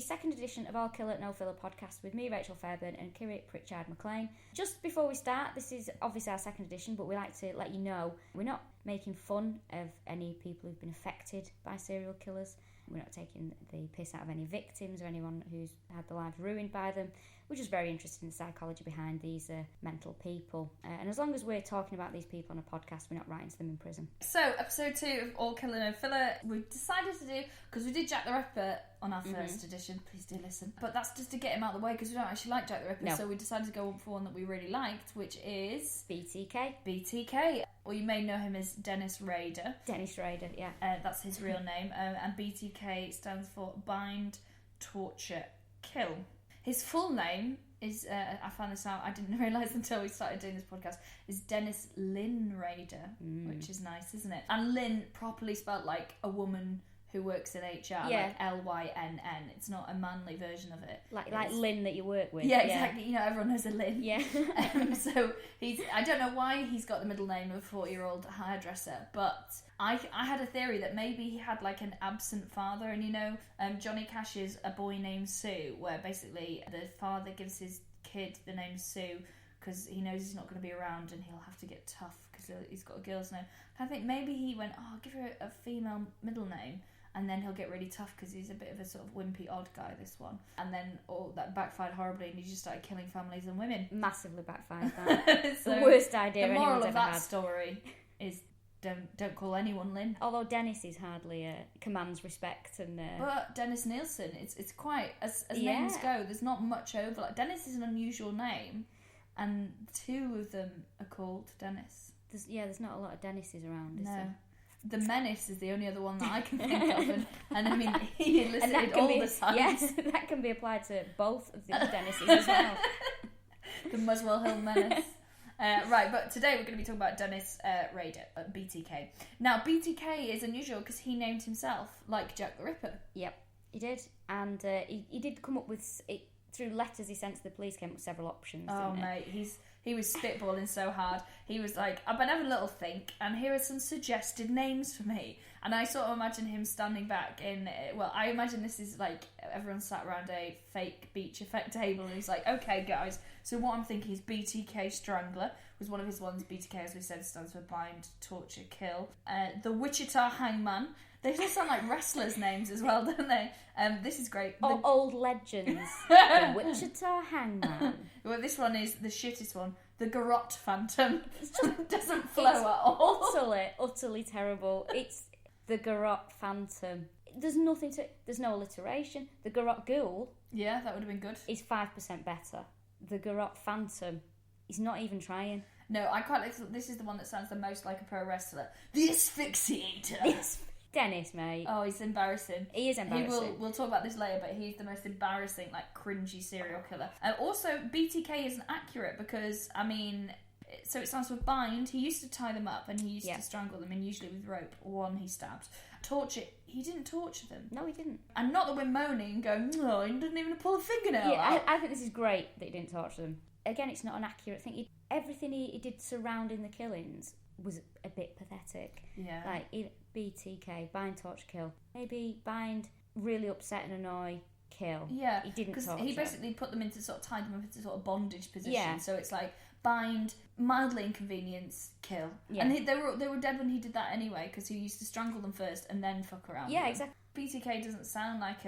second edition of All Killa, No Filla podcast with me, Rachel Fairburn, and Kiri, Pritchard, McLean. Just before we start, this is obviously our second edition, but we like to let you know we're not making fun of any people who've been affected by serial killers. We're not taking the piss out of any victims or anyone who's had their lives ruined by them. We're just very interested in the psychology behind these mental people. And as long as we're talking about these people on a podcast, we're not writing to them in prison. So, episode 2 of All Killa, No Filla, we decided to do, because we did Jack the Ripper on our first edition, please do listen. But that's just to get him out of the way, because we don't actually like Jack the Ripper, so we decided to go for one that we really liked, which is... BTK. BTK. Or you may know him as Denis Rader. Denis Rader, yeah. That's his real name. And BTK stands for Bind, Torture, Kill. His full name is, I found this out, I didn't realise until we started doing this podcast, is Denis Lynn Rader, which is nice, isn't it? And Lynn properly spelled like a woman who works in HR, like L-Y-N-N. It's not a manly version of it. Like Lynn that you work with. Yeah, exactly. You know, everyone knows a Lynn. Yeah. So I don't know why he's got the middle name of a 40-year-old hairdresser, but I had a theory that maybe he had like an absent father, and you know, Johnny Cash's A Boy Named Sue, where basically the father gives his kid the name Sue because he knows he's not going to be around and he'll have to get tough because he's got a girl's name. I think maybe he went, I'll give her a female middle name, and then he'll get really tough because he's a bit of a sort of wimpy odd guy, this one. And then that backfired horribly and he just started killing families and women. Massively backfired that. So the worst idea anyone's ever had. The moral of that story is don't call anyone Lynn. Although Dennis is hardly commands respect and. But Dennis Nielsen, it's quite as names go. There's not much overlap. Dennis is an unusual name, and 2 of them are called Dennis. There's not a lot of Dennises around, is there? The Menace is the only other one that I can think of, and I mean, he elicited all the signs. Yes, that can be applied to both of the Dennises as well. The Muswell Hill Menace. Right, but today we're going to be talking about Denis Rader, BTK. Now, BTK is unusual because he named himself like Jack the Ripper. Yep, he did. And he did come up with, through letters he sent to the police, came up with several options. Oh, mate, he was spitballing so hard. He was like, I've been having a little think, and here are some suggested names for me. And I sort of imagine him standing back I imagine this is like everyone sat around a fake beach effect table, and he's like, okay, guys, so what I'm thinking is BTK Strangler was one of his ones. BTK, as we said, stands for Bind, Torture, Kill. The Wichita Hangman. They just sound like wrestlers' names as well, don't they? This is great. Old legends. The Wichita Hangman. Well, this one is the shittest one. The Garrote Phantom. It just doesn't flow at all. Utterly terrible. It's the Garrote Phantom. There's no alliteration. The Garrote Ghoul. Yeah, that would have been good. Is 5% better. The Garrote Phantom. He's not even trying. No, I quite like this. Is the one that sounds the most like a pro wrestler. The Asphyxiator. Dennis, mate. Oh, he's embarrassing. He is embarrassing. We'll talk about this later, but he's the most embarrassing, like, cringy serial killer. Also, BTK isn't accurate because, I mean, so it stands for bind. He used to tie them up and he used to strangle them, and usually with rope. One he stabbed. Torture. He didn't torture them. No, he didn't. And not that we're moaning and going, no, he didn't even pull a fingernail out. I think this is great that he didn't torture them. Again, it's not an accurate thing. Everything he did surrounding the killings was a bit pathetic. Yeah. Like, BTK, bind, torture, kill. Maybe bind, really upset and annoy, kill. Yeah. He didn't torture. Because he basically put them into tied them up into sort of bondage position. Yeah. So it's like, bind, mildly inconvenience, kill. Yeah. And they were dead when he did that anyway, because he used to strangle them first and then fuck around. Yeah, exactly. BTK doesn't sound like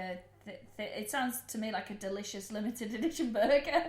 it sounds to me like a delicious limited edition burger.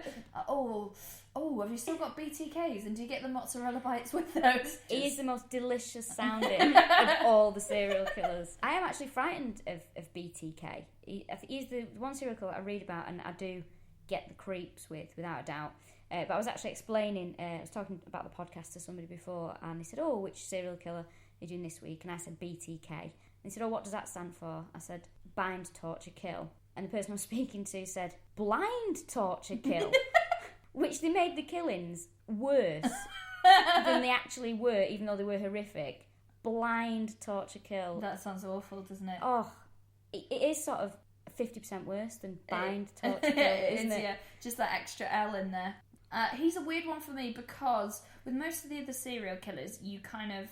Have you still got BTKs? And do you get the mozzarella bites with those? He is the most delicious sounding of all the serial killers. I am actually frightened of BTK. He's the one serial killer I read about and I do get the creeps with, without a doubt. But I was actually explaining, I was talking about the podcast to somebody before, and he said, which serial killer are you doing this week? And I said, BTK. And he said, what does that stand for? I said, bind, torture, kill. And the person I was speaking to said, blind, torture, kill. Which they made the killings worse than they actually were, even though they were horrific. Blind, torture, kill. That sounds awful, doesn't it? Oh, it is sort of 50% worse than bind, torture, kill, isn't it? Yeah, just that extra L in there. He's a weird one for me because with most of the other serial killers, you kind of,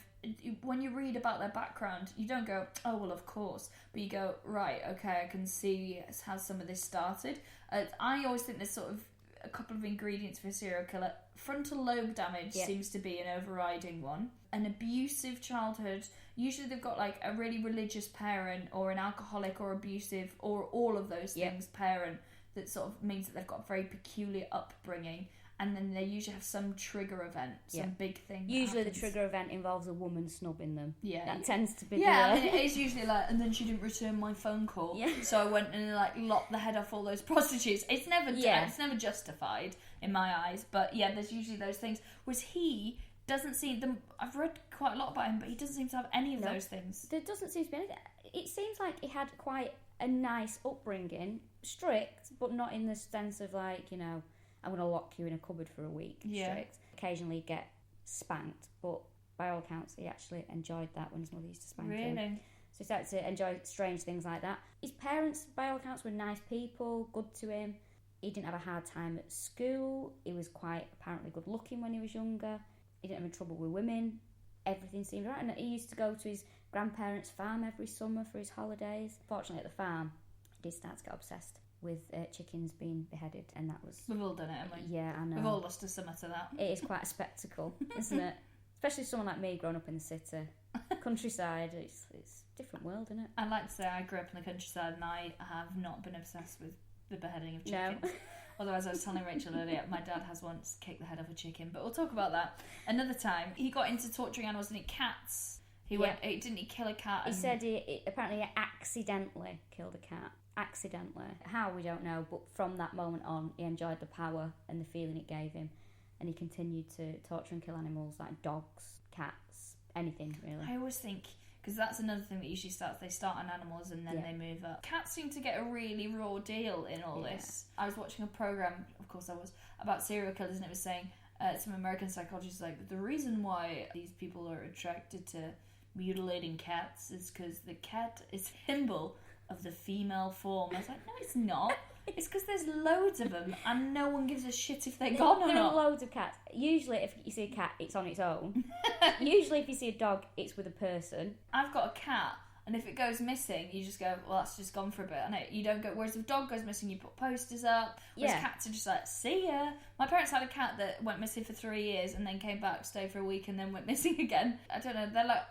when you read about their background, you don't go, oh, well, of course. But you go, right, okay, I can see how some of this started. I always think there's sort of a couple of ingredients for a serial killer. Frontal lobe damage seems to be an overriding one. An abusive childhood. Usually they've got like a really religious parent or an alcoholic or abusive or all of those things parent that sort of means that they've got a very peculiar upbringing. And then they usually have some trigger event, some big thing. Usually the trigger event involves a woman snubbing them. Yeah. That tends to be I mean, it is usually like, and then she didn't return my phone call. Yeah. So I went and like lopped the head off all those prostitutes. It's never justified in my eyes. But yeah, there's usually those things. Whereas he doesn't seem them. I've read quite a lot about him, but he doesn't seem to have any of those things. There doesn't seem to be anything. It seems like he had quite a nice upbringing, strict, but not in the sense of like, you know, I'm going to lock you in a cupboard for a week. Yeah. Strict. Occasionally get spanked, but by all accounts, he actually enjoyed that when his mother used to spank him. Really? So he started to enjoy strange things like that. His parents, by all accounts, were nice people, good to him. He didn't have a hard time at school. He was quite apparently good looking when he was younger. He didn't have any trouble with women. Everything seemed right. And he used to go to his grandparents' farm every summer for his holidays. Fortunately, at the farm, he did start to get obsessed with chickens being beheaded, and that was... We've all done it, haven't we? Yeah, I know. We've all lost a summer to that. It is quite a spectacle, isn't it? Especially someone like me growing up in the city. Countryside, it's a different world, isn't it? I'd like to say I grew up in the countryside and I have not been obsessed with the beheading of chickens. No. Although, as I was telling Rachel earlier, my dad has once kicked the head off a chicken, but we'll talk about that another time. He got into torturing animals, didn't he? Cats. Didn't he kill a cat? He said he apparently accidentally killed a cat. Accidentally. How, we don't know, but from that moment on, he enjoyed the power and the feeling it gave him, and he continued to torture and kill animals like dogs, cats, anything really. I always think, because that's another thing that usually starts, they start on animals and then they move up. Cats seem to get a really raw deal in all this. I was watching a programme, of course I was, about serial killers, and it was saying, some American psychologists like, the reason why these people are attracted to mutilating cats is because the cat is symbol of the female form. I was like, no, it's not. It's because there's loads of them and no one gives a shit if they're gone or not. There are loads of cats. Usually if you see a cat, it's on its own. Usually if you see a dog, it's with a person. I've got a cat, and if it goes missing, you just go, well, that's just gone for a bit. And you don't go, whereas if a dog goes missing, you put posters up. Whereas cats are just like, see ya. My parents had a cat that went missing for 3 years and then came back, stayed for a week, and then went missing again. I don't know, they're like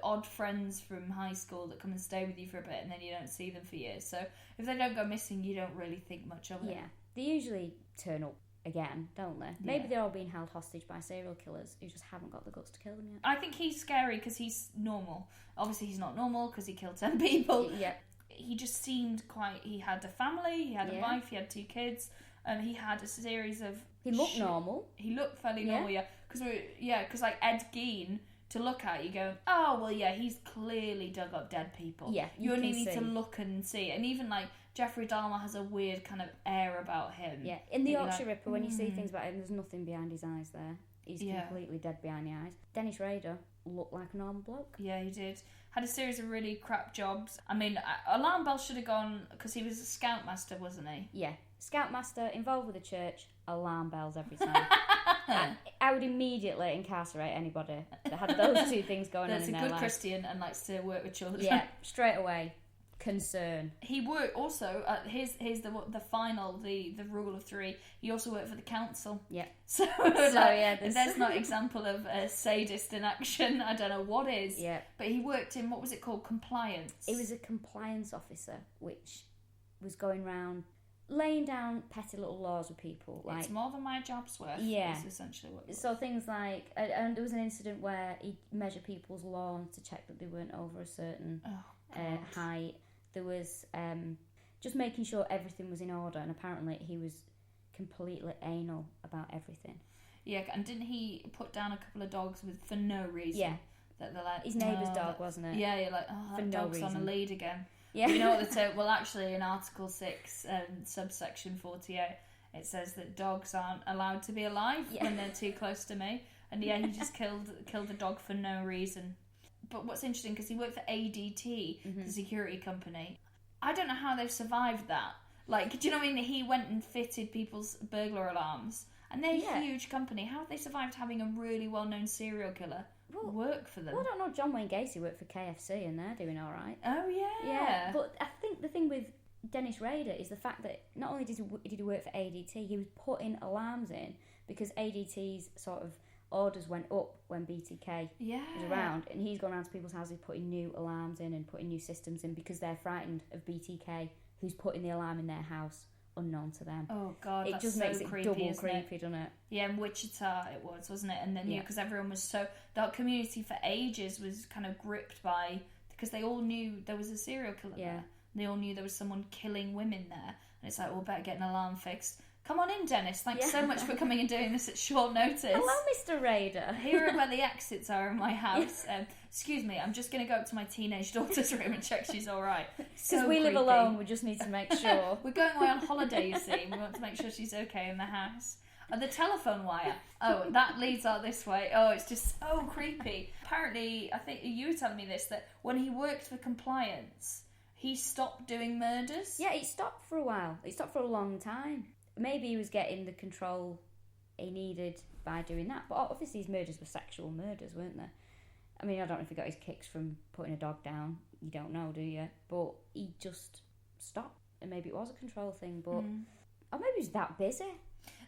odd friends from high school that come and stay with you for a bit and then you don't see them for years. So if they don't go missing, you don't really think much of it. Yeah, they usually turn up again, don't they? Maybe they're all being held hostage by serial killers who just haven't got the guts to kill them yet. I think he's scary because he's normal. Obviously he's not normal because he killed 10 people. Yeah. He just seemed quite... He had a family, he had a wife, he had 2 kids, and he had a series of... He looked normal. He looked fairly normal, Because like Ed Gein, to look at, you go, oh, well, yeah, he's clearly dug up dead people. Yeah, you only need to look and see. And even, like, Jeffrey Dahmer has a weird kind of air about him. Yeah, in The Yorkshire Ripper, when you see things about him, there's nothing behind his eyes there. He's completely dead behind the eyes. Dennis Rader looked like a normal bloke. Yeah, he did. Had a series of really crap jobs. I mean, alarm bells should have gone, because he was a scoutmaster, wasn't he? Yeah, scoutmaster, involved with the church, alarm bells every time. I would immediately incarcerate anybody that had those 2 things going on in their life. That's a good Christian and likes to work with children. Yeah, straight away. Concern. He worked also, here's the final, the rule of 3, he also worked for the council. Yeah. So yeah, there's not example of a sadist in action. I don't know what is. Yeah. But he worked in, what was it called, compliance? He was a compliance officer, which was going round laying down petty little laws with people. Like, it's more than my job's worth. Yeah. That's essentially what it was. So things like, and there was an incident where he measured people's lawns to check that they weren't over a certain height. There was just making sure everything was in order, and apparently he was completely anal about everything. Yeah, and didn't he put down a couple of dogs for no reason? Yeah. That they're like, his neighbour's dog, wasn't it? Yeah, you're like, oh, that dog's on a lead again. Yeah. You know what the term... Well, actually, in Article 6, subsection 48, it says that dogs aren't allowed to be alive when they're too close to me. And yeah, he just killed the dog for no reason. But what's interesting, because he worked for ADT, the security company, I don't know how they've survived that. Like, do you know what I mean? He went and fitted people's burglar alarms, And they're a huge company. How have they survived having a really well-known serial killer work for them? Well, I don't know. John Wayne Gacy worked for KFC and they're doing all right. Oh, yeah. Yeah, but I think the thing with Denis Rader is the fact that not only did he work for ADT, he was putting alarms in because ADT's sort of orders went up when BTK was around, and he's gone around to people's houses putting new alarms in and putting new systems in because they're frightened of BTK, who's putting the alarm in their house unknown to them. Oh God, it just makes it double creepy, doesn't it? Yeah, in Wichita it was, wasn't it? And then because everyone was that community for ages was kind of gripped by, because they all knew there was a serial killer there. They all knew there was someone killing women there, and it's like, well, better get an alarm fixed. Come on in, Dennis. Thanks so much for coming and doing this at short notice. Hello, Mr. Rader. Here are where the exits are in my house. Excuse me, I'm just going to go up to my teenage daughter's room and check she's all right. Because we live alone, we just need to make sure. We're going away on holiday, you see. We want to make sure she's okay in the house. The telephone wire. Oh, that leads out this way. Oh, it's just so creepy. Apparently, I think you were telling me this, that when he worked for compliance, he stopped doing murders. Yeah, he stopped for a while. He stopped for a long time. Maybe he was getting the control he needed by doing that. But obviously his murders were sexual murders, weren't they? I mean, I don't know if he got his kicks from putting a dog down. You don't know, do you? But he just stopped. And maybe it was a control thing, but... Or maybe he was that busy.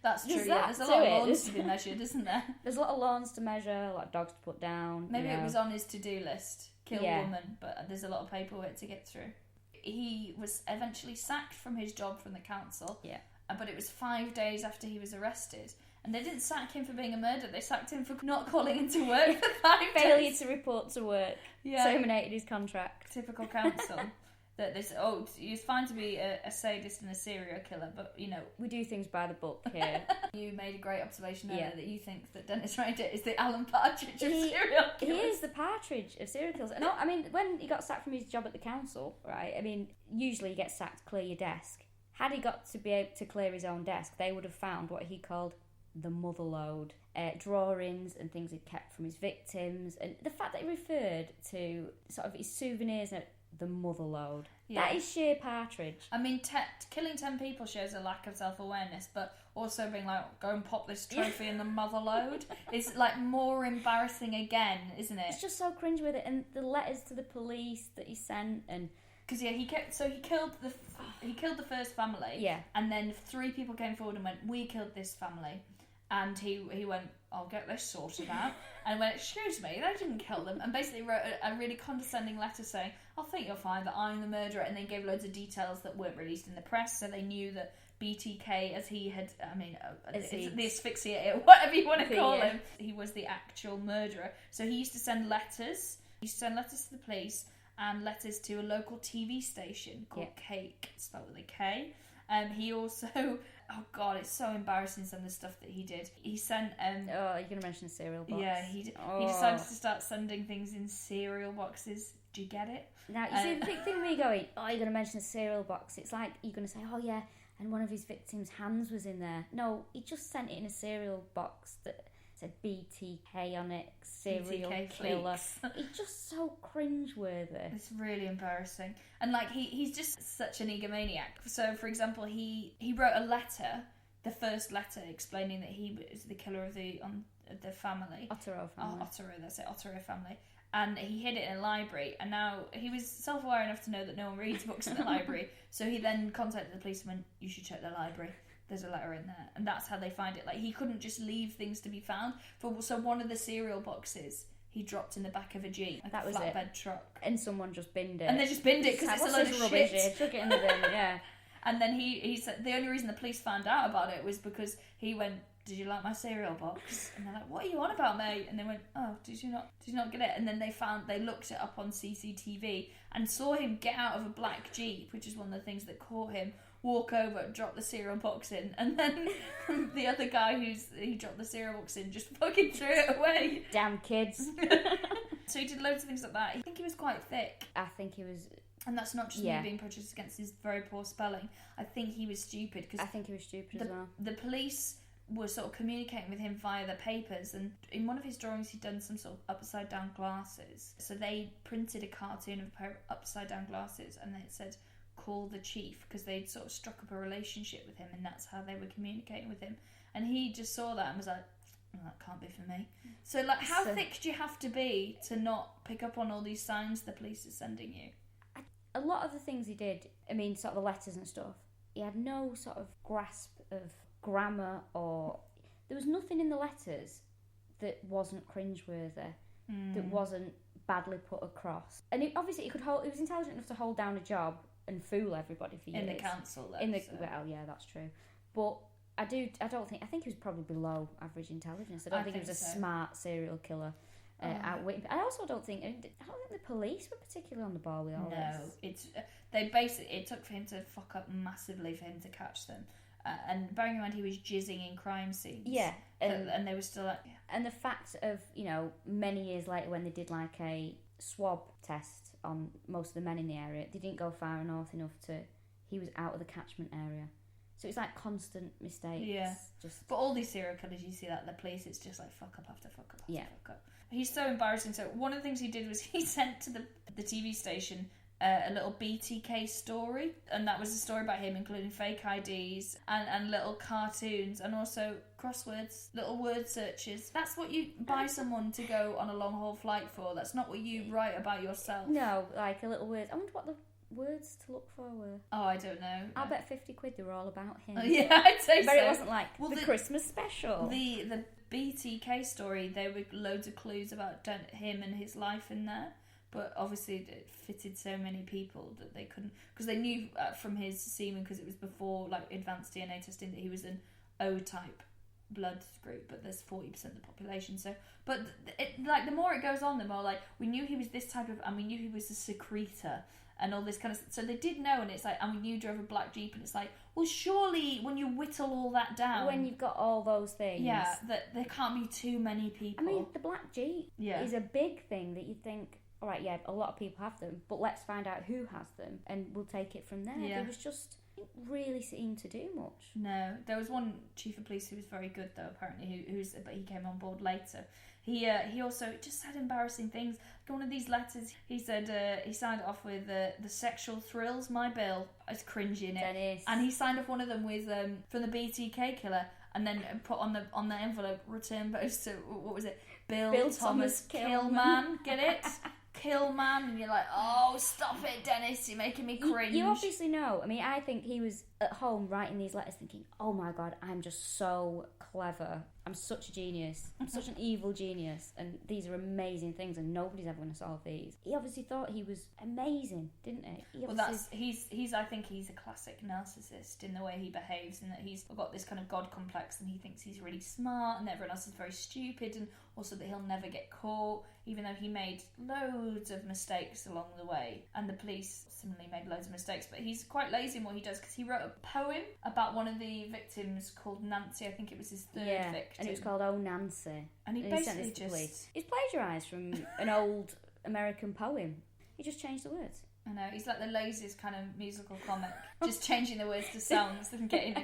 That's true, There's a lot of lawns to be measured, isn't there? There's a lot of lawns to measure, a lot of dogs to put down. Maybe it was on his to-do list. Kill a woman, but there's a lot of paperwork to get through. He was eventually sacked from his job from the council. Yeah. But it was 5 days after he was arrested. And they didn't sack him for being a murderer, they sacked him for not calling into work for 5 days. Failure to report to work. Yeah. Terminated his contract. Typical council. That this, it's fine to be a sadist and a serial killer, but, you know... We do things by the book here. You made a great observation earlier that you think that Denis Rader is the Alan Partridge of serial killers. He is the Partridge of serial killers. No, I mean, when he got sacked from his job at the council, right, I mean, usually you get sacked to clear your desk. Had he got to be able to clear his own desk, they would have found what he called the mother load. Drawings and things he'd kept from his victims. And the fact that he referred to sort of his souvenirs and the mother load. Yeah. That is sheer Partridge. I mean, killing 10 people shows a lack of self-awareness, but also being like, go and pop this trophy in the mother load is like more embarrassing again, isn't it? It's just so cringe with it. And the letters to the police that he sent, and... Because he killed the first family, and then 3 people came forward and went, we killed this family, and he went, I'll get this sorted out, and went, excuse me, they didn't kill them, and basically wrote a really condescending letter saying, I think you'll find that I'm the murderer, and then gave loads of details that weren't released in the press, so they knew that BTK, as he had, the asphyxiator, whatever you want to call him, he was the actual murderer. So he used to send letters. He used to send letters to the police and letters to a local TV station called Cake, spelled with a K. He also, oh God, it's so embarrassing, some of the stuff that he did. He sent... you're going to mention a cereal box. Yeah, he decided to start sending things in cereal boxes. Do you get it? Now, you see, the big thing when you're going, you're going to mention a cereal box, it's like you're going to say, oh yeah, and one of his victims' hands was in there. No, he just sent it in a cereal box that said BTK on it, serial BTK killer. It's just so cringeworthy. It's really embarrassing. And like he's just such an egomaniac. So for example, he wrote a letter, the first letter explaining that he was the killer of the family. Otero family. Otero family. And he hid it in a library, and now he was self-aware enough to know that no one reads books in the library, so he then contacted the police and went, you should check the library. There's a letter in there. And that's how they find it. Like, he couldn't just leave things to be found. So one of the cereal boxes he dropped in the back of a Jeep. That was flatbed truck. And someone just binned it. And they just binned it because it's a load of rubbish shit. Took it in the bin, yeah. And then he said the only reason the police found out about it was because he went, did you like my cereal box? And they're like, what are you on about, mate? And they went, oh, did you not get it? And then they looked it up on CCTV and saw him get out of a black Jeep, which is one of the things that caught him, walk over, drop the cereal box in, and then the other guy he dropped the cereal box in just fucking threw it away. Damn kids. So he did loads of things like that. I think he was quite thick. I think he was... And that's not just me being prejudiced against his very poor spelling. I think he was stupid. I think he was stupid as well. The police were sort of communicating with him via the papers, and in one of his drawings he'd done some sort of upside down glasses. So they printed a cartoon of a pair of upside down glasses, and it said, call the chief, because they'd sort of struck up a relationship with him, and that's how they were communicating with him. and he just saw that and was like, oh, that can't be for me. So, like, how thick do you have to be to not pick up on all these signs the police are sending you? A lot of the things he did, I mean, sort of the letters and stuff, he had no sort of grasp of grammar, or there was nothing in the letters that wasn't cringeworthy, that wasn't badly put across. And he was intelligent enough to hold down a job and fool everybody for years. In the council, though. Well, yeah, that's true. But I think he was probably below average intelligence. I don't think he was a smart serial killer. Outwitting. I also don't think the police were particularly on the ball with all this. No, it took for him to fuck up massively for him to catch them. And bearing in mind he was jizzing in crime scenes. Yeah. And they were still like... Yeah. And the fact of, many years later when they did like a swab test on most of the men in the area, they didn't go far north enough he was out of the catchment area. So it's like constant mistakes. Yeah. But all these serial killers, you see that, the police, it's just like fuck up after fuck up after fuck up. He's so embarrassing. So one of the things he did was he sent to the TV station a little BTK story, and that was a story about him, including fake IDs and little cartoons, and also crosswords, little word searches. That's what you buy someone to go on a long haul flight for. That's not what you write about yourself. No, like a little word. I wonder what the words to look for were. Oh, I don't know. I'll bet 50 quid they were all about him. Oh, yeah, I'd say but so. It wasn't like the Christmas special. The BTK story, there were loads of clues about him and his life in there, but obviously it fitted so many people that they couldn't, because they knew from his semen, because it was before like advanced DNA testing, that he was an O-type blood group, but there's 40% of the population. So, but the more it goes on, the more like we knew he was this type of, and we knew he was a secretor. And all this kind of... So they did know, and it's like... And we knew he drove a black Jeep, and it's like... Well, surely, when you whittle all that down... When you've got all those things... Yeah, that there can't be too many people. I mean, the black Jeep is a big thing that you think... All right, yeah, a lot of people have them, but let's find out who has them, and we'll take it from there. Yeah. There was just... Didn't really seem to do much. No. There was one chief of police who was very good, though, apparently, but he came on board later. He also just said embarrassing things. Like one of these letters, he said he signed off with the sexual thrills my bill. It's cringy, innit? Dennis. And he signed off one of them with from the BTK killer, and then put on the envelope return post to what was it? Bill Thomas Killman. Get it? Killman. And you're like, oh, stop it, Dennis. You're making me cringe. You obviously know. I mean, I think he was at home writing these letters thinking, oh my God, I'm just so clever. I'm such a genius. I'm such an evil genius. And these are amazing things, and nobody's ever going to solve these. He obviously thought he was amazing, didn't he? I think he's a classic narcissist in the way he behaves, and that he's got this kind of God complex, and he thinks he's really smart, and everyone else is very stupid, and also that he'll never get caught, even though he made loads of mistakes along the way. And the police similarly made loads of mistakes, but he's quite lazy in what he does, because he wrote a poem about one of the victims called Nancy. I think it was his third victim. And it was called Oh Nancy. And he basically just... He's plagiarised from an old American poem. He just changed the words. I know, he's like the laziest kind of musical comic, just changing the words to songs and getting. I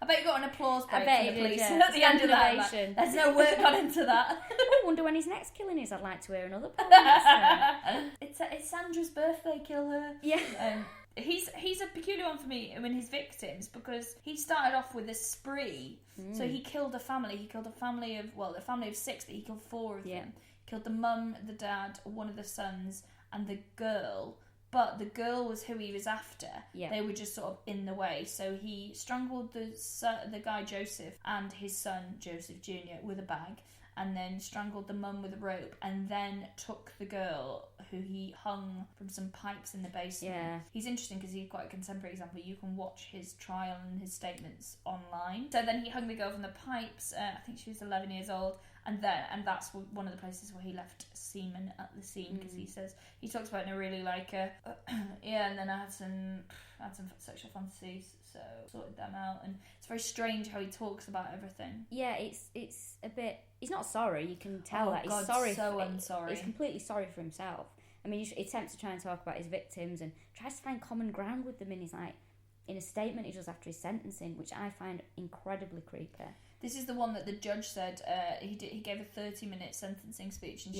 bet you got an applause break from the police at the end of that. Like, there's no work gone into that. I wonder when his next killing is. I'd like to hear another poem. It's Sandra's birthday, kill her. Yeah. He's a peculiar one for me in his victims, because he started off with a spree. So he killed a family. He killed a family of 6, but he killed 4 of them. He killed the mum, the dad, one of the sons, and the girl. But the girl was who he was after. Yeah. They were just sort of in the way. So he strangled the guy Joseph and his son Joseph Jr. with a bag, and then strangled the mum with a rope, and then took the girl, who he hung from some pipes in the basement. Yeah. He's interesting because he's quite a contemporary example. You can watch his trial and his statements online. So then he hung the girl from the pipes. I think she was 11 years old. And that's one of the places where he left semen at the scene, because he talks about it in a really like and then I had some sexual fantasies, so sorted them out, and it's very strange how he talks about everything. Yeah, it's a bit. He's not sorry. You can tell that he's sorry. So unsorry. He's completely sorry for himself. I mean, he attempts to try and talk about his victims and tries to find common ground with them. In a statement he does after his sentencing, which I find incredibly creepy. This is the one that the judge said he gave a 30-minute sentencing speech, and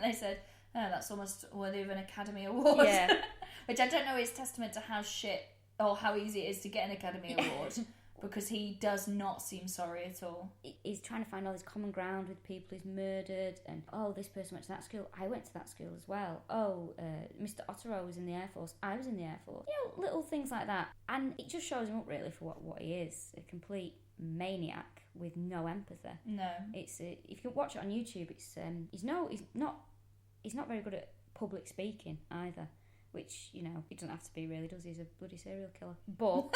they said, "Oh, that's almost worthy of an Academy Award." Yeah. Which I don't know is testament to how shit or how easy it is to get an Academy Award. because he does not seem sorry at all. He's trying to find all this common ground with people he's murdered, and this person went to that school, I went to that school as well. Mr. Otero was in the Air Force, I was in the Air Force. Little things like that. And it just shows him up really for what he is, a complete maniac with no empathy. No. It's if you watch it on YouTube, he's not very good at public speaking either, which, he doesn't have to be really, does he? He's a bloody serial killer. But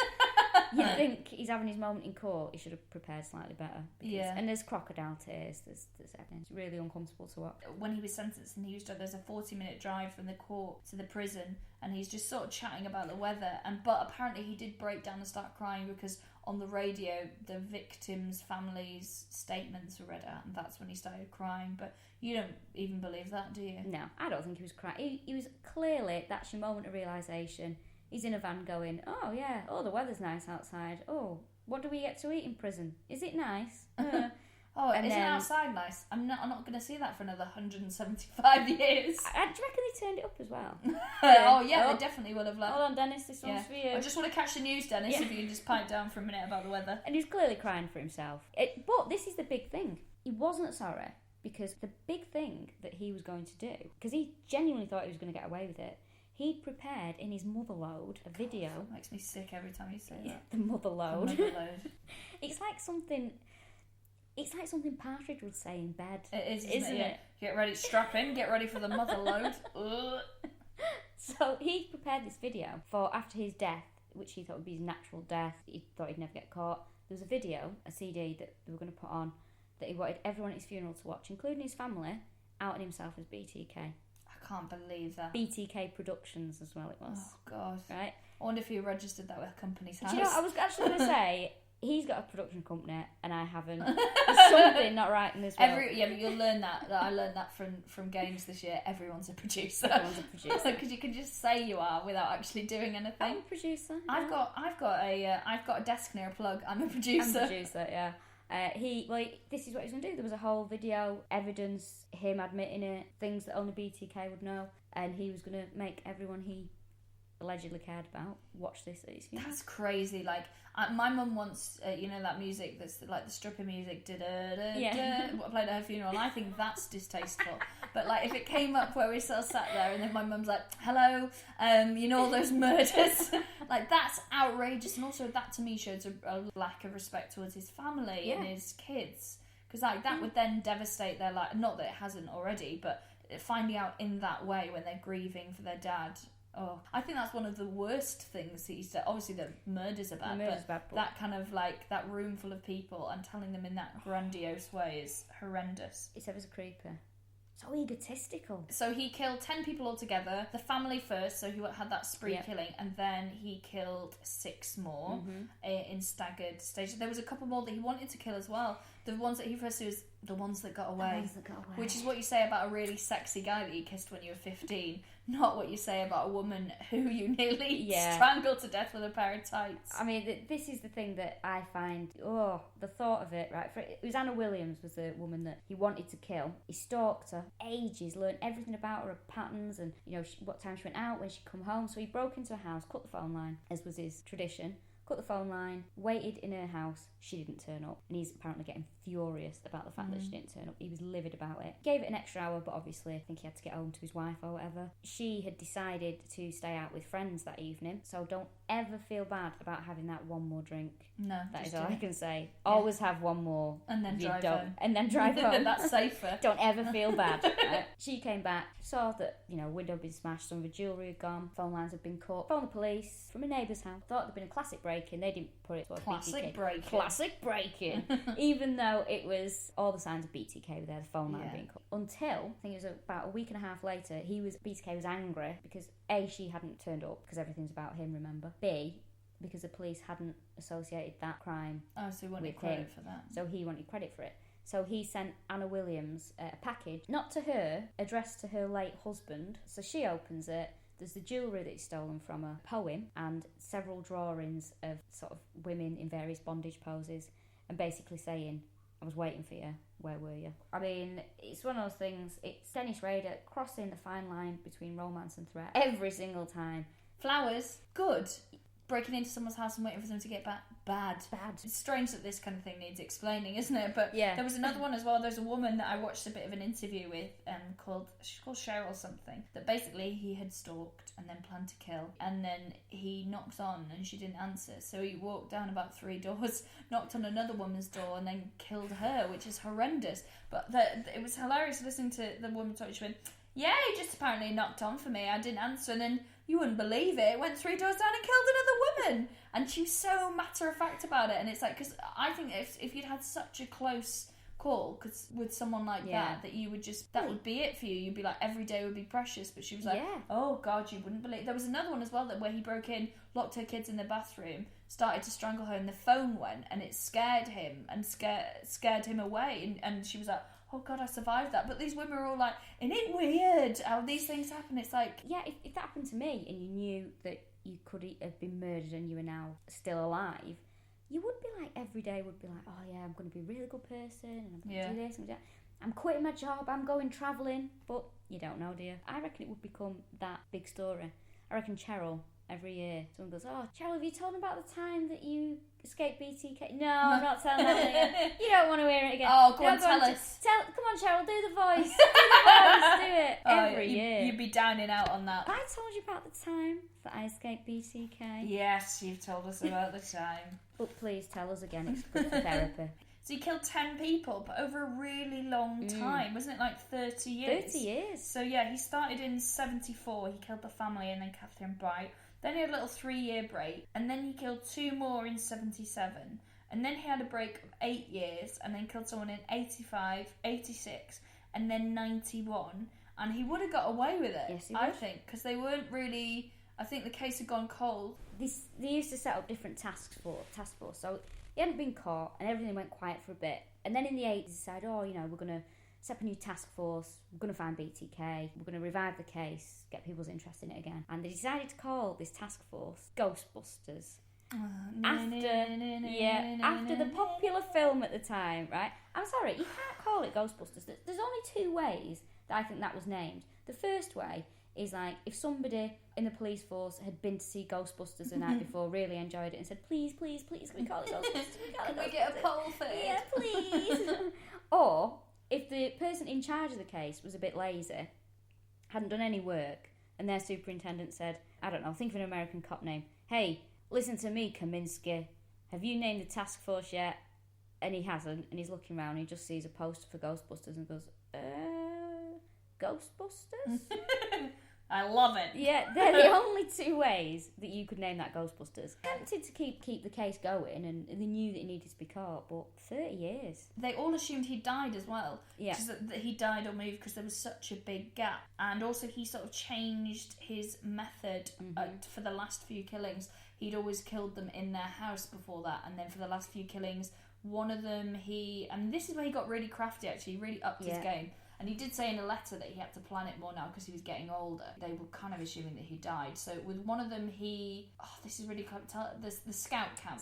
you think he's having his moment in court, he should have prepared slightly better. And there's crocodile tears, there's everything. It's really uncomfortable to watch. When he was sentenced in Houston, there's a 40-minute drive from the court to the prison, and he's just sort of chatting about the weather. But apparently he did break down and start crying because on the radio, the victims' families' statements were read out, and that's when he started crying. But you don't even believe that, do you? No, I don't think he was crying. He was clearly, that's your moment of realisation. He's in a van going, oh yeah, the weather's nice outside. Oh, what do we get to eat in prison? Is it nice? Isn't outside nice? I'm not going to see that for another 175 years. Do you reckon they turned it up as well? They definitely will have. Hold on, Dennis, this one's for you. I just want to catch the news, Dennis, if you can just pipe down for a minute about the weather. And he was clearly crying for himself. But this is the big thing. He wasn't sorry, because the big thing that he was going to do, because he genuinely thought he was going to get away with it, he prepared in his motherload a video. It makes me sick every time you say that. The motherload. The motherload. It's like something Partridge would say in bed. It is, isn't it? Get ready, strap in, get ready for the motherload. So he prepared this video for after his death, which he thought would be his natural death. He thought he'd never get caught. There was a video, a CD that they were going to put on that he wanted everyone at his funeral to watch, including his family, outing himself as BTK. I can't believe that. BTK Productions as well it was. Oh, God. Right? I wonder if he registered that with a company's house. Do you know, I was actually going to say, he's got a production company and I haven't. There's something not right in this world. But you'll learn that. I learned that from games this year. Everyone's a producer. Everyone's a producer. Because you can just say you are without actually doing anything. I'm a producer. I've got a desk near a plug. I'm a producer. I'm a producer, yeah. This is what he's going to do. There was a whole video, evidence, him admitting it, things that only BTK would know, and he was going to make everyone he allegedly cared about watch this at his funeral. That's crazy. My mum wants, that music that's like the stripper music, played at her funeral, and I think that's distasteful. But if it came up where we sort of sat there, and then my mum's like, "Hello, all those murders," that's outrageous, and also that to me shows a lack of respect towards his family and his kids, because that would then devastate their life. Not that it hasn't already, but finding out in that way when they're grieving for their dad. Oh, I think that's one of the worst things he's done. Obviously, the murders are bad, but that kind of that room full of people and telling them in that grandiose way is horrendous. He said it was a creeper. So egotistical. So he killed 10 people altogether. The family first, so he had that spree killing, and then he killed 6 more in staggered stages. There was a couple more that he wanted to kill as well. The ones that he first was the ones that got away. Which is what you say about a really sexy guy that you kissed when you were 15, not what you say about a woman who you nearly strangled to death with a pair of tights. I mean, this is the thing that I find, the thought of it, right? It was Anna Williams was the woman that he wanted to kill. He stalked her ages, learned everything about her patterns and, what time she went out, when she'd come home. So he broke into her house, cut the phone line, as was his tradition. Cut the phone line, waited in her house, she didn't turn up. And he's apparently getting furious about the fact that she didn't turn up. He was livid about it. Gave it an extra hour, but obviously I think he had to get home to his wife or whatever. She had decided to stay out with friends that evening, so don't ever feel bad about having that one more drink. No, that is all I can say. Yeah. Always have one more. And then drive home. And then drive home. That's safer. Don't ever feel bad. She came back, saw that, window had been smashed, some of the jewellery had gone, phone lines had been cut, phoned the police from a neighbour's house. Thought there'd been a classic break-in. They didn't put it to Classic BTK. Classic break-in. Even though it was all the signs of BTK were there, the phone line being cut. Until, I think it was about a week and a half later, BTK was angry because A, she hadn't turned up, because everything's about him, remember. B, because the police hadn't associated that crime so he wanted credit for that. So he wanted credit for it. So he sent Anna Williams a package, not to her, addressed to her late husband. So she opens it. There's the jewellery that he's stolen from her, a poem, and several drawings of sort of women in various bondage poses, and basically saying, I was waiting for you, where were you? I mean, it's one of those things, it's Denis Rader crossing the fine line between romance and threat every single time. Flowers, good. breaking into someone's house and waiting for them to get back. Bad. It's strange that this kind of thing needs explaining, isn't it? But there was another one as well. There's a woman that I watched a bit of an interview with, she's called Cheryl something, that basically he had stalked and then planned to kill, and then he knocked on and she didn't answer, so he walked down about 3 doors, knocked on another woman's door, and then killed her, which is horrendous. But it was hilarious listening to the woman talk. She went, yeah, he just apparently knocked on for me, I didn't answer, and then you wouldn't believe it, went 3 doors down and killed another woman. And she was so matter-of-fact about it. And it's like, because I think if you'd had such a close call with someone like that you would just, that would be it for you. You'd be like, every day would be precious. But she was like, oh God, you wouldn't believe. There was another one as well where he broke in, locked her kids in the bathroom, started to strangle her, and the phone went, and it scared him and scared him away. And she was like, oh God, I survived that. But these women are all like, isn't it weird how these things happen? It's like... Yeah, if that happened to me and you knew that you could have been murdered and you were now still alive, you would be like, every day would be like, oh yeah, I'm going to be a really good person and I'm going to do this and I'm quitting my job, I'm going travelling. But you don't know, do you? I reckon it would become that big story. I reckon Cheryl, every year, someone goes, oh, Cheryl, have you told them about the time that you escaped BTK? No, I'm not telling that again. You don't want to hear it again. Oh, go on, tell us. Come on, Cheryl, do the voice. Do it. Every year. You'd be downing out on that. I told you about the time that I escaped BTK. Yes, you've told us about the time. But please tell us again, it's good for therapy. So he killed 10 people, but over a really long time. Wasn't it like 30 years? 30 years. So yeah, he started in 74. He killed the family and then Catherine Bright. Then he had a little 3-year break. And then he killed 2 more in 77. And then he had a break of 8 years. And then killed someone in 85, 86, and then 91. And he would have got away with it, yes, I think. Because they weren't really... I think the case had gone cold. They used to set up different task force. So he hadn't been caught and everything went quiet for a bit. And then in the 80s, they decided, we're going to set up a new task force, we're going to find BTK, we're going to revive the case, get people's interest in it again. And they decided to call this task force Ghostbusters. After the popular film at the time, right? I'm sorry, you can't call it Ghostbusters. There's only 2 ways that I think that was named. The first way is like if somebody in the police force had been to see Ghostbusters the night before, really enjoyed it and said, please, can we call it Ghostbusters? Can we get a poll for it? Yeah, please. Or if the person in charge of the case was a bit lazy, hadn't done any work, and their superintendent said, I don't know, think of an American cop name. Hey, listen to me, Kaminsky. Have you named the task force yet? And he hasn't, and he's looking around and he just sees a poster for Ghostbusters and goes, Ghostbusters? I love it. Yeah, they're the only 2 ways that you could name that Ghostbusters. Tempted to keep the case going, and they knew that he needed to be caught, but 30 years. They all assumed he died as well. Yeah. Just that he died or moved because there was such a big gap. And also he sort of changed his method for the last few killings. He'd always killed them in their house before that, and then for the last few killings, one of them and this is where he got really crafty actually, he really upped his game. And he did say in a letter that he had to plan it more now because he was getting older. They were kind of assuming that he died. So with one of them, this is really the scout camp.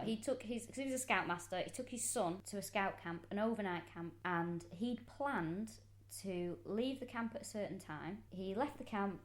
He took because he was a scoutmaster. He took his son to a scout camp, an overnight camp, and he'd planned to leave the camp at a certain time. He left the camp,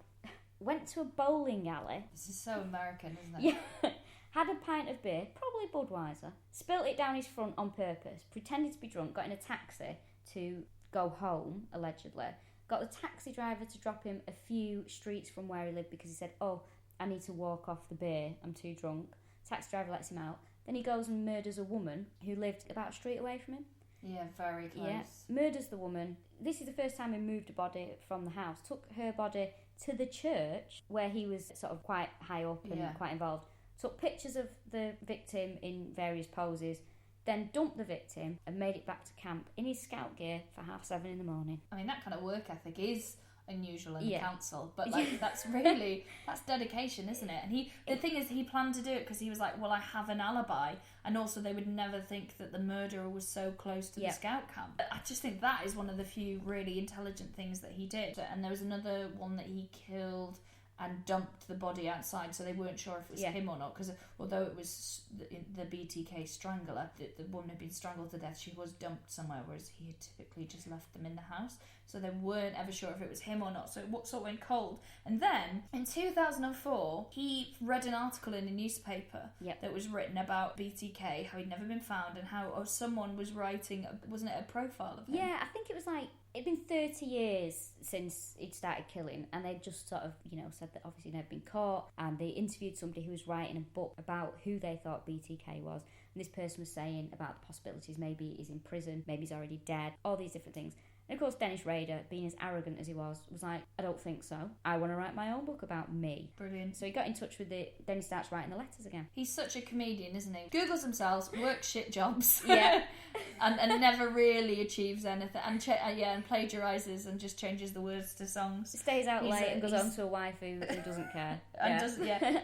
went to a bowling alley. This is so American, isn't it? Yeah. Had a pint of beer, probably Budweiser, spilt it down his front on purpose, pretended to be drunk, got in a taxi to go home, allegedly. Got the taxi driver to drop him a few streets from where he lived because he said, I need to walk off the beer, I'm too drunk. Taxi driver lets him out. Then he goes and murders a woman who lived about a street away from him. Yeah, very close. Yeah, murders the woman. This is the first time he moved a body from the house. Took her body to the church where he was sort of quite high up and quite involved. Took pictures of the victim in various poses, then dumped the victim and made it back to camp in his scout gear for 7:30 in the morning. I mean, that kind of work ethic is unusual in the council, but that's dedication, isn't it? And the thing is, he planned to do it because he was like, well, I have an alibi, and also they would never think that the murderer was so close to the scout camp. I just think that is one of the few really intelligent things that he did. And there was another one that he killed and dumped the body outside, so they weren't sure if it was him or not, because although it was the BTK strangler, the woman had been strangled to death, she was dumped somewhere, whereas he had typically just left them in the house, so they weren't ever sure if it was him or not, so it sort of went cold. And then, in 2004, he read an article in a newspaper that was written about BTK, how he'd never been found, and how someone was writing, wasn't it a profile of him? Yeah, I think it was like, it'd been 30 years since he'd started killing, and they just sort of, said that obviously he'd never been caught, and they interviewed somebody who was writing a book about who they thought BTK was, and this person was saying about the possibilities, maybe he's in prison, maybe he's already dead, all these different things. And of course, Denis Rader, being as arrogant as he was like, I don't think so. I want to write my own book about me. Brilliant. So he got in touch with it, then he starts writing the letters again. He's such a comedian, isn't he? Googles himself, works shit jobs. Yeah. and never really achieves anything. And plagiarises and just changes the words to songs. Stays out late and goes on to a wife who doesn't care. And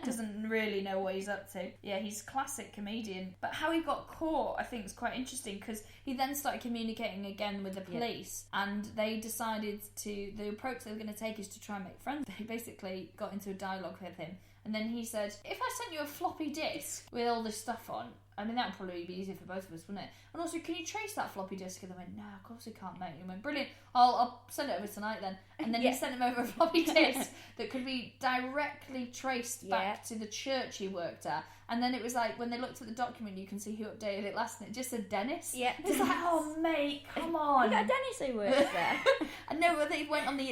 doesn't really know what he's up to. Yeah, he's a classic comedian. But how he got caught, I think, is quite interesting, because he then started communicating again with the police. And they decided the approach they were going to take is to try and make friends. They basically got into a dialogue with him. And then he said, if I sent you a floppy disk with all this stuff on, I mean, that would probably be easier for both of us, wouldn't it? And also, can you trace that floppy disk? And they went, no, of course we can't, mate. And he went, brilliant, I'll send it over tonight then. And then he sent him over a floppy disk that could be directly traced back to the church he worked at. And then it was like, when they looked at the document, you can see who updated it last, and it just said Dennis. Yeah. It's like, oh, mate, come on. You got Dennis who works there. I know, but they went on the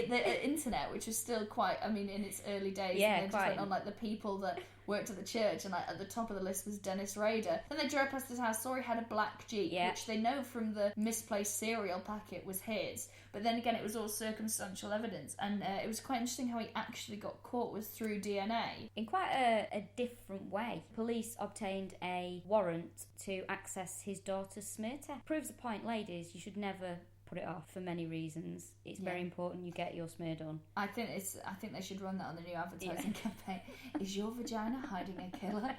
internet, which was still quite, I mean, in its early days. Yeah, and they just went on, like, the people that worked at the church, and like at the top of the list was Denis Rader. Then they drove past his house, saw he had a black Jeep, which they know from the misplaced cereal packet was his. But then again, it was all circumstantial evidence, and it was quite interesting how he actually got caught was through DNA. In quite a different way. Police obtained a warrant to access his daughter's smear test. Proves the point, ladies, you should never put it off for many reasons. It's very important you get your smear done. I think they should run that on the new advertising campaign. Is your vagina hiding a killer?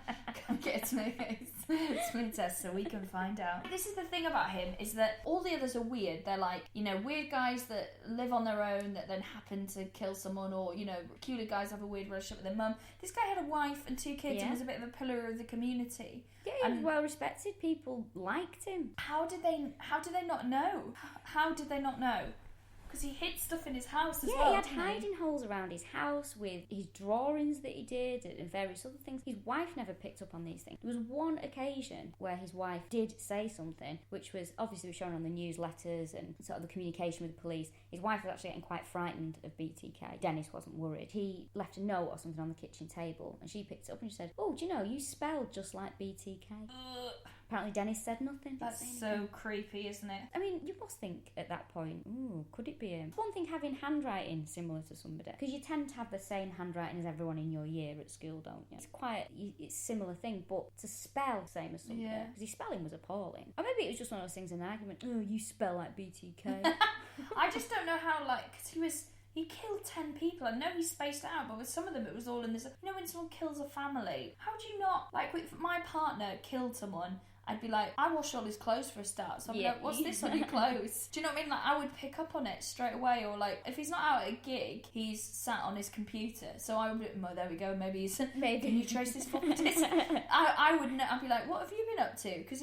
Come get a smear test so we can find out. This is the thing about him, is that all the others are weird. They're like, weird guys that live on their own that then happen to kill someone, or, peculiar guys have a weird relationship with their mum. This guy had a wife and 2 kids and was a bit of a pillar of the community. Yeah, he was well respected. People liked him. How did they not know? How did they not know? Because he hid stuff in his house as well. Yeah, he had hiding holes around his house with his drawings that he did and various other things. His wife never picked up on these things. There was one occasion where his wife did say something, which was obviously shown on the newsletters and sort of the communication with the police. His wife was actually getting quite frightened of BTK. Dennis wasn't worried. He left a note or something on the kitchen table, and she picked it up and she said, "Oh, do you know, you spelled just like BTK." Apparently Dennis said nothing. That's so creepy, isn't it? I mean, you must think at that point, ooh, could it be him? It's one thing having handwriting similar to somebody, because you tend to have the same handwriting as everyone in your year at school, don't you? It's a similar thing, but to spell the same as somebody, because his spelling was appalling. Or maybe it was just one of those things in an argument, oh, you spell like BTK. I just don't know how, because he killed 10 people. I know he spaced it out, but with some of them it was all in this. When someone kills a family, how do you not, if my partner killed someone, I'd be like, I wash all his clothes for a start. So I'd be like, what's this on your clothes? Do you know what I mean? I would pick up on it straight away. Or if he's not out at a gig, he's sat on his computer. So I would be, oh, there we go. Maybe can you trace this floppy disk? I would know. I'd be like, what have you been up to? Because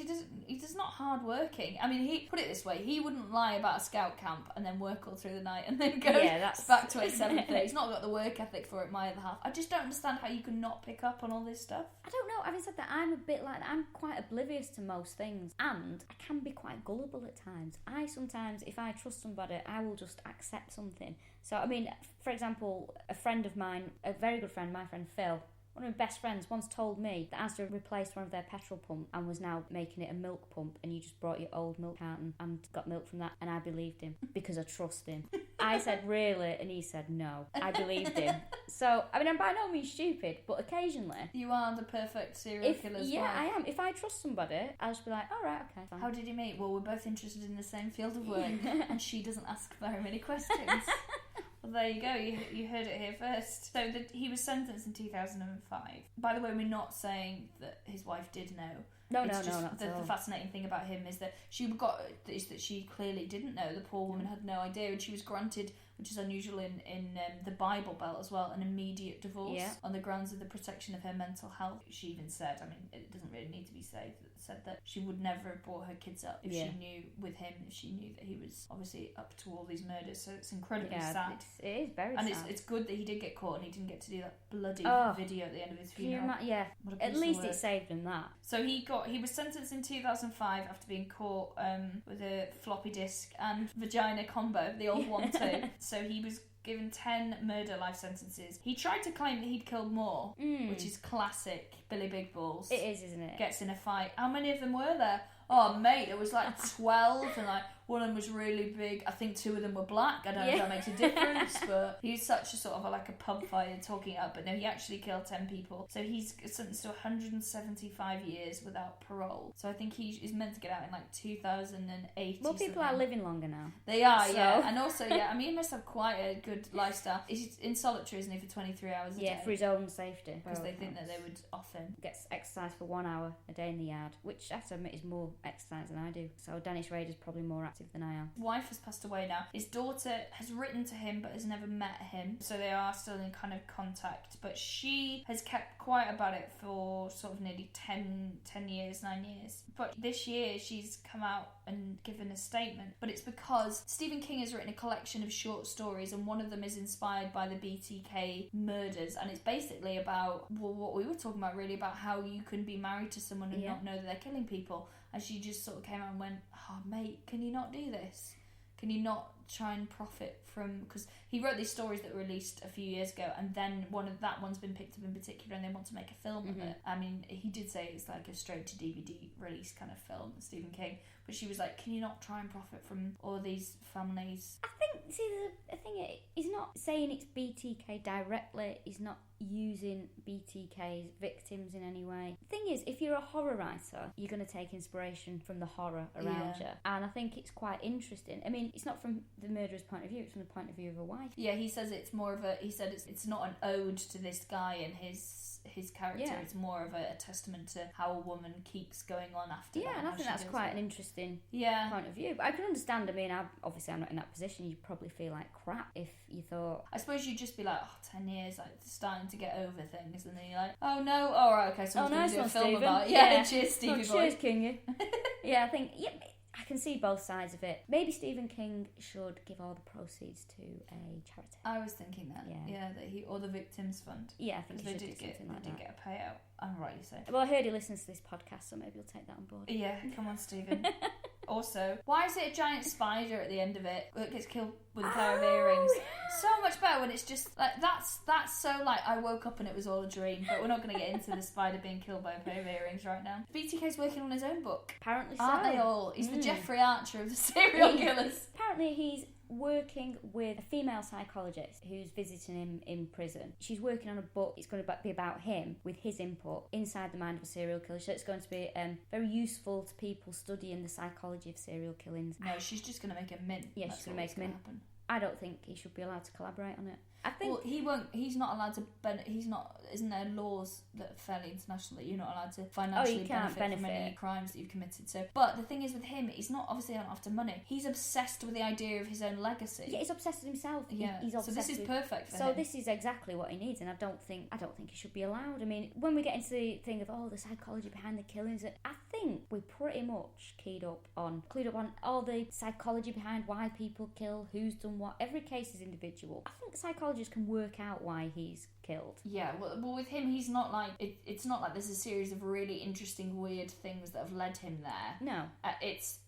he's not hard working. I mean, he put it this way: he wouldn't lie about a scout camp and then work all through the night and then go back to it 7:30. He's not got the work ethic for it. My other half. I just don't understand how you can not pick up on all this stuff. I don't know. Having said that, I'm a bit like that. I'm quite oblivious to most things, and I can be quite gullible at times. I sometimes, if I trust somebody, I will just accept something. So, I mean, for example, a friend of mine, a very good friend, my friend Phil, one of my best friends, once told me that Asda replaced one of their petrol pumps and was now making it a milk pump, and you just brought your old milk carton and got milk from that, and I believed him because I trust him. I said, really? And he said, no. I believed him. So, I mean, I'm by no means stupid, but occasionally... You are the perfect serial killer's wife. Yeah, I am. If I trust somebody, I'll just be like, all right, okay, fine. How did you meet? Well, we're both interested in the same field of work, and she doesn't ask very many questions. Well, there you go. You heard it here first. So he was sentenced in 2005. By the way, we're not saying that his wife did know. No, not at all. The fascinating thing about him is that she clearly didn't know. The poor woman had no idea, and she was granted which is unusual in the Bible Belt as well, an immediate divorce on the grounds of the protection of her mental health. She even said, I mean, it doesn't really need to be said that she would never have brought her kids up if she knew with him, if she knew that he was obviously up to all these murders. So it's incredibly sad. It is very sad. And it's good that he did get caught and he didn't get to do that bloody video at the end of his funeral. At least it saved him that. So he was sentenced in 2005 after being caught with a floppy disk and vagina combo, the old one too. So he was given 10 murder life sentences. He tried to claim that he'd killed more, which is classic Billy Big Balls. It is, isn't it? Gets in a fight. How many of them were there? Oh, mate, there was like 12, and like one of them was really big. I think 2 of them were black. I don't know if that makes a difference, but he's such a sort of like a pub fighter talking up. But no, he actually killed 10 people. So he's sentenced to 175 years without parole. So I think he is meant to get out in like 2008. Well, people are living longer now. They are, yeah. And also, I mean, he must have quite a good lifestyle. He's in solitary, isn't he, for 23 hours a day? Yeah, for his own safety. Because they think that they would off him. Gets exercise for 1 hour a day in the yard, which I have to admit is more exercise than I do. So Denis Rader's probably more active than I am. His wife has passed away now. His daughter has written to him but has never met him, so they are still in kind of contact, but she has kept quiet about it for sort of nearly 10 years, 9 years. But this year she's come out and given a statement, but it's because Stephen King has written a collection of short stories, and one of them is inspired by the BTK murders, and it's basically about what we were talking about, really, about how you can be married to someone and not know that they're killing people. And she just sort of came out and went, oh mate, can you not do this? Can you not try and profit from... Because he wrote these stories that were released a few years ago, and then that one's been picked up in particular, and they want to make a film of it. I mean, he did say it's like a straight-to-DVD release kind of film, Stephen King. But she was like, can you not try and profit from all these families? I think, see, the thing is, he's not saying it's BTK directly. He's not using BTK's victims in any way. The thing is, if you're a horror writer, you're going to take inspiration from the horror around you. And I think it's quite interesting. I mean, it's not from the murderer's point of view, it's from the point of view of a wife. Yeah, he says it's more of a... He said it's not an ode to this guy and his character. It's more of a testament to how a woman keeps going on after that. And I think that's quite an interesting point of view. But I can understand, I mean, obviously I'm not in that position. You'd probably feel like crap if you thought... I suppose you'd just be like, 10 years, like, starting to get over things, and then you're like, oh no, alright, okay, so I'm going to do a film about it. Yeah, cheers, Stevie boy. Cheers, King. I think, I can see both sides of it. Maybe Stephen King should give all the proceeds to a charity. I was thinking that. Yeah, that he, or the victims fund. Yeah, I think he should do something like that. They did get a payout. I'm rightly so. Well, I heard he listens to this podcast, so maybe he'll take that on board. Yeah, come on, Stephen. Also, why is it a giant spider at the end of it that gets killed with a pair of earrings? So much better when it's just like that's so like I woke up and it was all a dream. But we're not going to get into the spider being killed by a pair of earrings right now. BTK's working on his own book. Apparently so. Aren't they all? He's the Jeffrey Archer of the serial killers. Apparently he's working with a female psychologist who's visiting him in prison. She's working on a book. It's going to be about him with his input inside the mind of a serial killer. So it's going to be very useful to people studying the psychology of serial killings. No, she's just going to make a mint. Yeah, she's going to make a mint. Happen. I don't think he should be allowed to collaborate on it. I think... Well, he won't. He's not allowed to. He's not. Isn't there laws that are fairly international that you're not allowed to financially benefit from any crimes that you've committed? So, but the thing is with him, he's not obviously not after money. He's obsessed with the idea of his own legacy. Yeah, he's obsessed with himself. Yeah, he's obsessed. So this is perfect for him. So this is exactly what he needs, and I don't think he should be allowed. I mean, when we get into the thing of the psychology behind the killings, I think we're pretty much clued up on all the psychology behind why people kill, who's done what. Every case is individual. I think psychologists can work out why he's killed. Yeah, well with him, he's not like it's not like there's a series of really interesting, weird things that have led him there. No,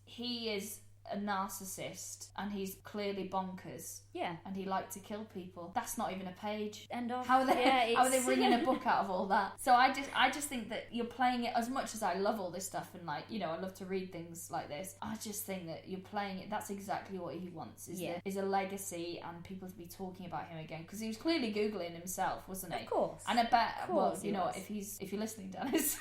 he is a narcissist and he's clearly bonkers. Yeah, and he liked to kill people. That's not even a page. End of. How are they wringing a book out of all that? So I just think that you're playing it, as much as I love all this stuff and I love to read things like this. I just think that you're playing it. That's exactly what he wants. Is a legacy and people to be talking about him again, because he was clearly googling himself, wasn't he? Of course. And I bet, if you're listening, Dennis.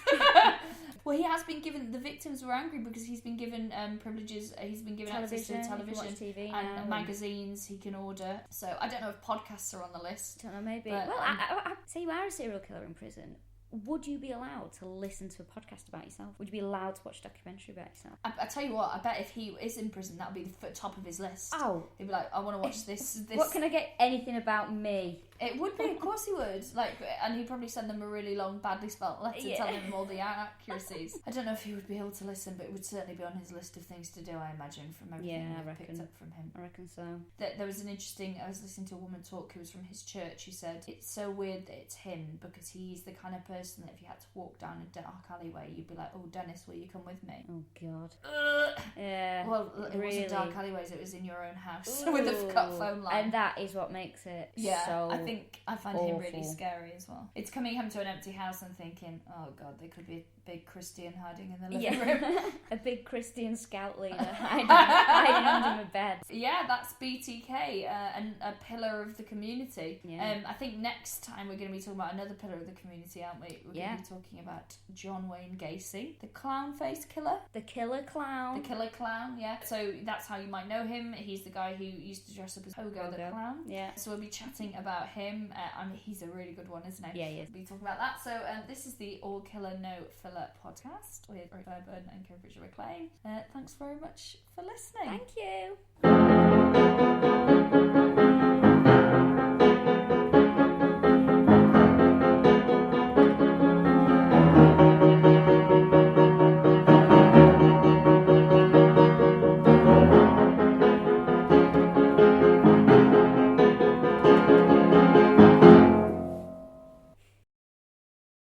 Well, he has been given. The victims were angry because he's been given privileges. He's been given access to television TV and magazines he can order. So I don't know if podcasts are on the list. I don't know, maybe. But, I say you are a serial killer in prison. would you be allowed to listen to a podcast about yourself? Would you be allowed to watch a documentary about yourself? I tell you what, I bet if he is in prison, that would be the top of his list. Oh. He'd be like, I want to watch this. What can I get? Anything about me? It would be, of course he would. And he'd probably send them a really long, badly spelt letter telling them all the inaccuracies. I don't know if he would be able to listen, but it would certainly be on his list of things to do, I imagine, from everything I picked up from him. I reckon so. There was an interesting... I was listening to a woman talk who was from his church who said, it's so weird that it's him because he's the kind of person that if you had to walk down a dark alleyway, you'd be like, oh, Dennis, will you come with me? Oh, God. Yeah. Well, it wasn't dark alleyways, it was in your own house Ooh. with a cut phone line. And that is what makes it so I find awful. him really scary as well. It's coming home to an empty house and thinking, oh God, there could be a big Christian hiding in the living room. A big Christian scout leader hiding under my bed. Yeah, that's BTK, and a pillar of the community. Yeah. I think next time we're going to be talking about another pillar of the community, aren't we? We're going to be talking about John Wayne Gacy, the clown-faced killer. The killer clown. The killer clown, yeah. So that's how you might know him. He's the guy who used to dress up as Pogo the clown. Yeah. So we'll be chatting about him. He's a really good one, isn't he? Yeah, he is. We'll be talking about that. So this is the All Killer No Filler podcast with Fairburn and Pritchard McLean. Thanks very much for listening. Thank you.